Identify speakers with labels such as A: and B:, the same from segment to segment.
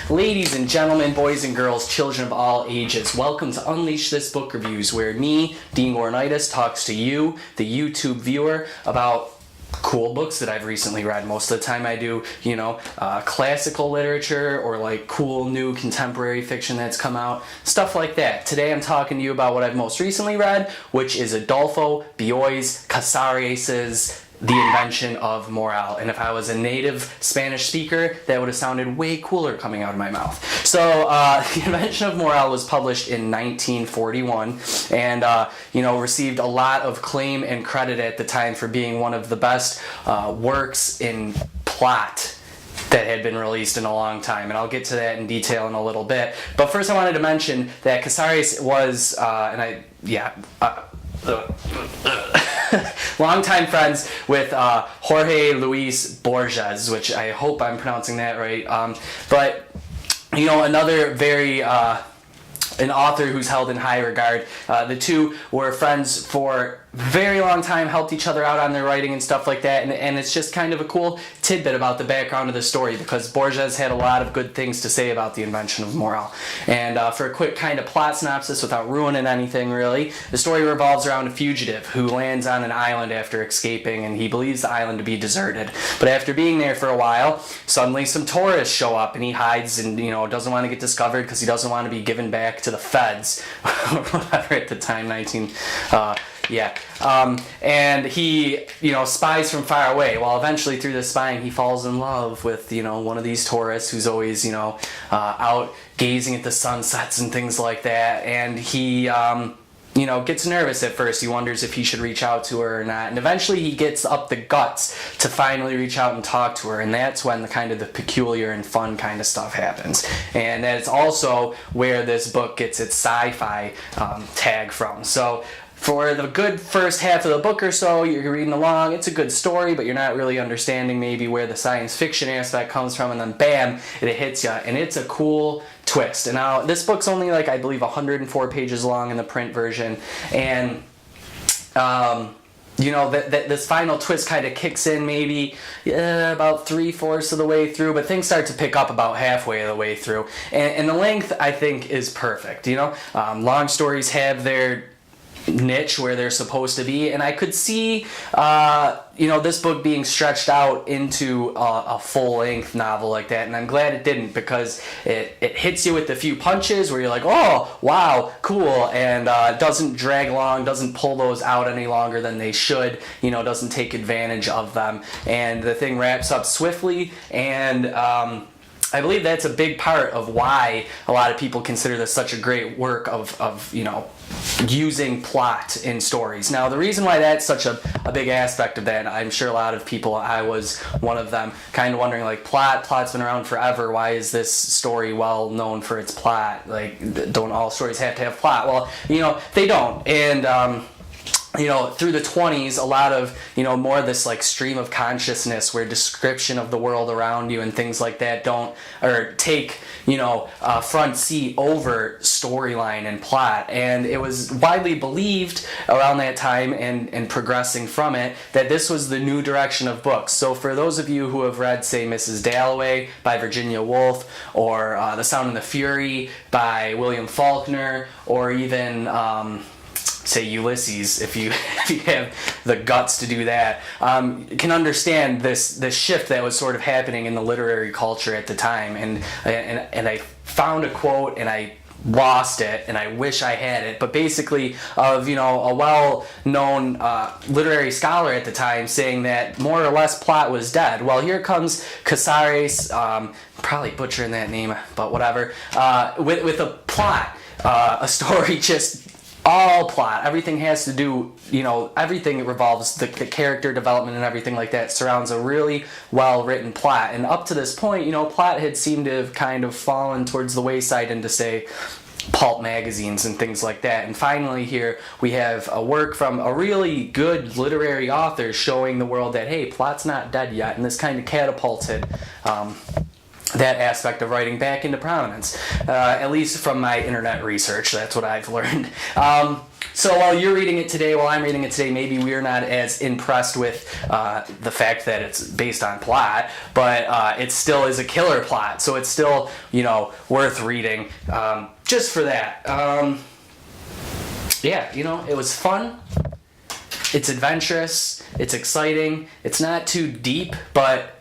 A: Ladies and gentlemen, boys and girls, children of all ages, welcome to Unleash This Book Reviews, where me, Dean Warnitis, talks to you, the YouTube viewer, about cool books that I've recently read. Most of the time I do, classical literature or like cool new contemporary fiction that's come out, stuff like that. Today I'm talking to you about what I've most recently read, which is Adolfo Bioy Casares' The Invention of Morel. And if I was a native Spanish speaker, that would have sounded way cooler coming out of my mouth. So, The Invention of Morel was published in 1941 and, received a lot of claim and credit at the time for being one of the best works in plot that had been released in a long time, and I'll get to that in detail in a little bit. But first I wanted to mention that Casares was, longtime friends with Jorge Luis Borges, which I hope I'm pronouncing that right. Another very an author who's held in high regard. The two were friends for a very long time, helped each other out on their writing and stuff like that, and it's just kind of a cool tidbit about the background of the story, because Borges had a lot of good things to say about the invention of Morel. And for a quick kind of plot synopsis without ruining anything really, the story revolves around a fugitive who lands on an island after escaping, and he believes the island to be deserted. But after being there for a while, suddenly some tourists show up, and he hides and doesn't want to get discovered because he doesn't want to be given back to the feds or whatever at the time, and he, spies from far away. Well, eventually through this spying, he falls in love with, one of these tourists who's always, out gazing at the sunsets and things like that. And he, gets nervous at first. He wonders if he should reach out to her or not. And eventually he gets up the guts to finally reach out and talk to her. And that's when the peculiar and fun kind of stuff happens. And that's also where this book gets its sci-fi tag from. So for the good first half of the book or so, you're reading along, it's a good story, but you're not really understanding maybe where the science fiction aspect comes from, and then bam, it hits you, and it's a cool twist. And now, this book's only I believe 104 pages long in the print version, and this final twist kind of kicks in maybe about 3/4 of the way through, but things start to pick up about halfway of the way through. And the length, I think, is perfect. Long stories have their niche where they're supposed to be, and I could see this book being stretched out into a full-length novel like that, and I'm glad it didn't, because it hits you with a few punches where you're like, oh wow, cool, and doesn't drag along, doesn't pull those out any longer than they should, doesn't take advantage of them, and the thing wraps up swiftly. And I believe that's a big part of why a lot of people consider this such a great work of using plot in stories. Now, the reason why that's such a big aspect of that, I'm sure a lot of people, I was one of them, kind of wondering, plot's been around forever, why is this story well known for its plot? Don't all stories have to have plot? Well, they don't. And through the 20s, a lot of, more of this stream of consciousness where description of the world around you and things like that take a front seat over storyline and plot. And it was widely believed around that time and progressing from it that this was the new direction of books. So for those of you who have read, say, Mrs. Dalloway by Virginia Woolf, or The Sound and the Fury by William Faulkner, or even say Ulysses, if you have the guts to do that, can understand this shift that was sort of happening in the literary culture at the time. And I found a quote, and I lost it, and I wish I had it, but basically of a well-known literary scholar at the time saying that more or less plot was dead. Well, here comes Casares, probably butchering that name, but whatever, with a plot, a story just all plot. Everything has to do, everything revolves, the character development and everything like that surrounds a really well-written plot. And up to this point, plot had seemed to have kind of fallen towards the wayside into, say, pulp magazines and things like that. And finally here we have a work from a really good literary author showing the world that, hey, plot's not dead yet. And this kind of catapulted that aspect of writing back into prominence, at least from my internet research. That's what I've learned. So while you're reading it today, while I'm reading it today, maybe we're not as impressed with the fact that it's based on plot, but it still is a killer plot. So it's still, worth reading just for that. Yeah, it was fun. It's adventurous. It's exciting. It's not too deep, but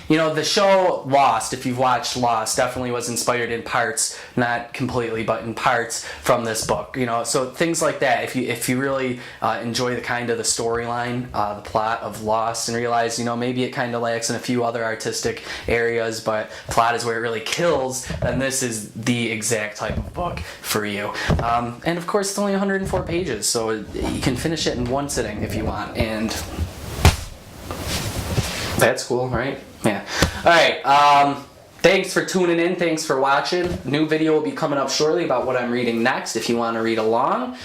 A: the show Lost, if you've watched Lost, definitely was inspired in parts, not completely, but in parts from this book. So things like that. If you really enjoy the storyline, the plot of Lost, and realize maybe it kind of lacks in a few other artistic areas, but plot is where it really kills, then this is the exact type of book for you. And of course, it's only 104 pages, so you can finish it in one sitting if you want, and that's cool, right? Yeah. Alright, thanks for tuning in. Thanks for watching. New video will be coming up shortly about what I'm reading next. If you want to read along,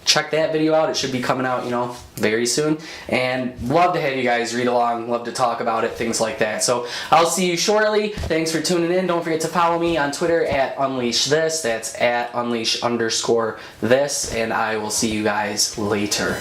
A: check that video out. It should be coming out, very soon. And love to have you guys read along. Love to talk about it, things like that. So I'll see you shortly. Thanks for tuning in. Don't forget to follow me on Twitter at UnleashThis. That's at Unleash_this. And I will see you guys later.